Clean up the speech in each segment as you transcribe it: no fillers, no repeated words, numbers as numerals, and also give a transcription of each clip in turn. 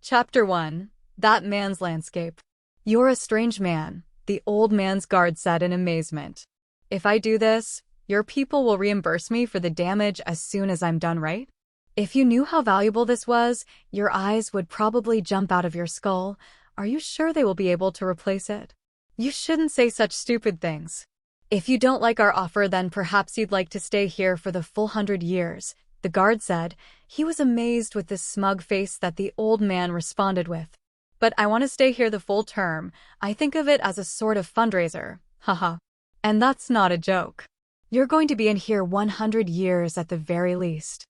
Chapter 1. That Man's Landscape. You're a strange man, the old man's guard said in amazement. If I do this, your people will reimburse me for the damage as soon as I'm done, right? If you knew how valuable this was, your eyes would probably jump out of your skull. Are you sure they will be able to replace it? You shouldn't say such stupid things. If you don't like our offer, then perhaps you'd like to stay here for the full 100 years, the guard said. He was amazed with the smug face that the old man responded with. But I want to stay here the full term. I think of it as a sort of fundraiser. Haha. And that's not a joke. You're going to be in here 100 years at the very least.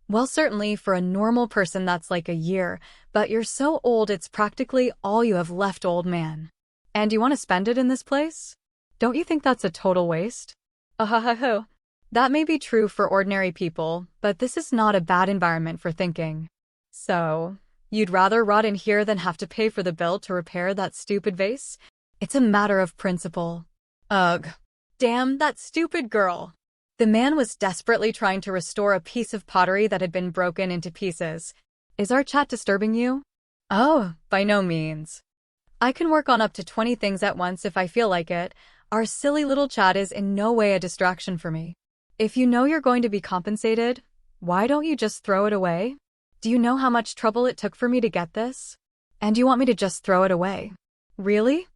Well, certainly for a normal person that's like a year, but you're so old it's practically all you have left, old man. And you want to spend it in this place? Don't you think that's a total waste? Ahahaho. That may be true for ordinary people, but this is not a bad environment for thinking. So, you'd rather rot in here than have to pay for the bill to repair that stupid vase? It's a matter of principle. Ugh. Damn, that stupid girl. The man was desperately trying to restore a piece of pottery that had been broken into pieces. Is our chat disturbing you? Oh, by no means. I can work on up to 20 things at once if I feel like it. Our silly little chat is in no way a distraction for me. If you know you're going to be compensated, why don't you just throw it away? Do you know how much trouble it took for me to get this? And you want me to just throw it away? Really?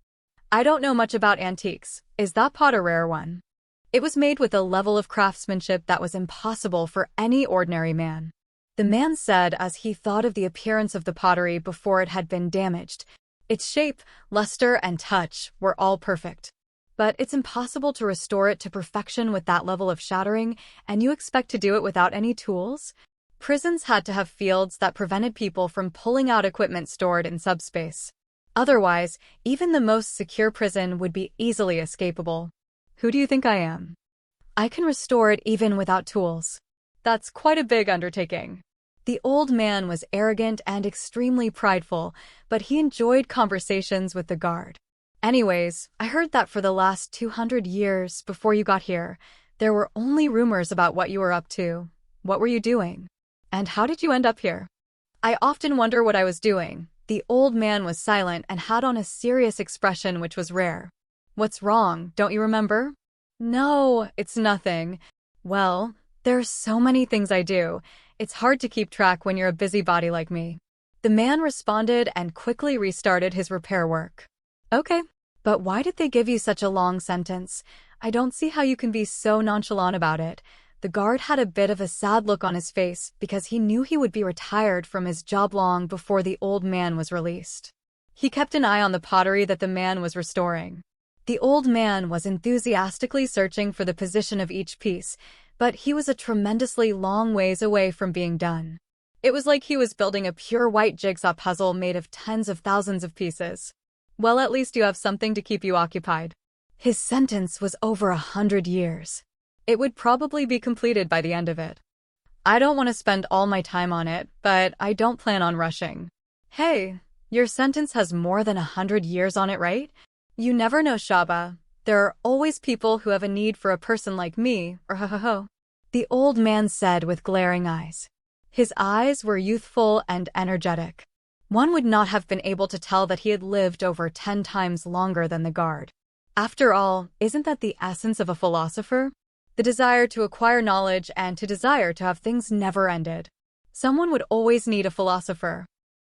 I don't know much about antiques. Is that pot a rare one? It was made with a level of craftsmanship that was impossible for any ordinary man. The man said as he thought of the appearance of the pottery before it had been damaged. Its shape, luster, and touch were all perfect. But it's impossible to restore it to perfection with that level of shattering, and you expect to do it without any tools? Prisons had to have fields that prevented people from pulling out equipment stored in subspace. Otherwise, even the most secure prison would be easily escapable. Who do you think I am? I can restore it even without tools. That's quite a big undertaking. The old man was arrogant and extremely prideful, but he enjoyed conversations with the guard. Anyways, I heard that for the last 200 years before you got here, there were only rumors about what you were up to. What were you doing? And how did you end up here? I often wonder what I was doing. The old man was silent and had on a serious expression which was rare. What's wrong, don't you remember? No, it's nothing. Well, there are so many things I do. It's hard to keep track when you're a busybody like me. The man responded and quickly restarted his repair work. Okay, but why did they give you such a long sentence? I don't see how you can be so nonchalant about it. The guard had a bit of a sad look on his face because he knew he would be retired from his job long before the old man was released. He kept an eye on the pottery that the man was restoring. The old man was enthusiastically searching for the position of each piece, but he was a tremendously long ways away from being done. It was like he was building a pure white jigsaw puzzle made of tens of thousands of pieces. Well, at least you have something to keep you occupied. His sentence was over 100 years. It would probably be completed by the end of it. I don't want to spend all my time on it, but I don't plan on rushing. Hey, your sentence has more than 100 years on it, right? You never know, Shaba. There are always people who have a need for a person like me, or ho. The old man said with glaring eyes. His eyes were youthful and energetic. One would not have been able to tell that he had lived over 10 times longer than the guard. After all, isn't that the essence of a philosopher? The desire to acquire knowledge and to desire to have things never ended. Someone would always need a philosopher.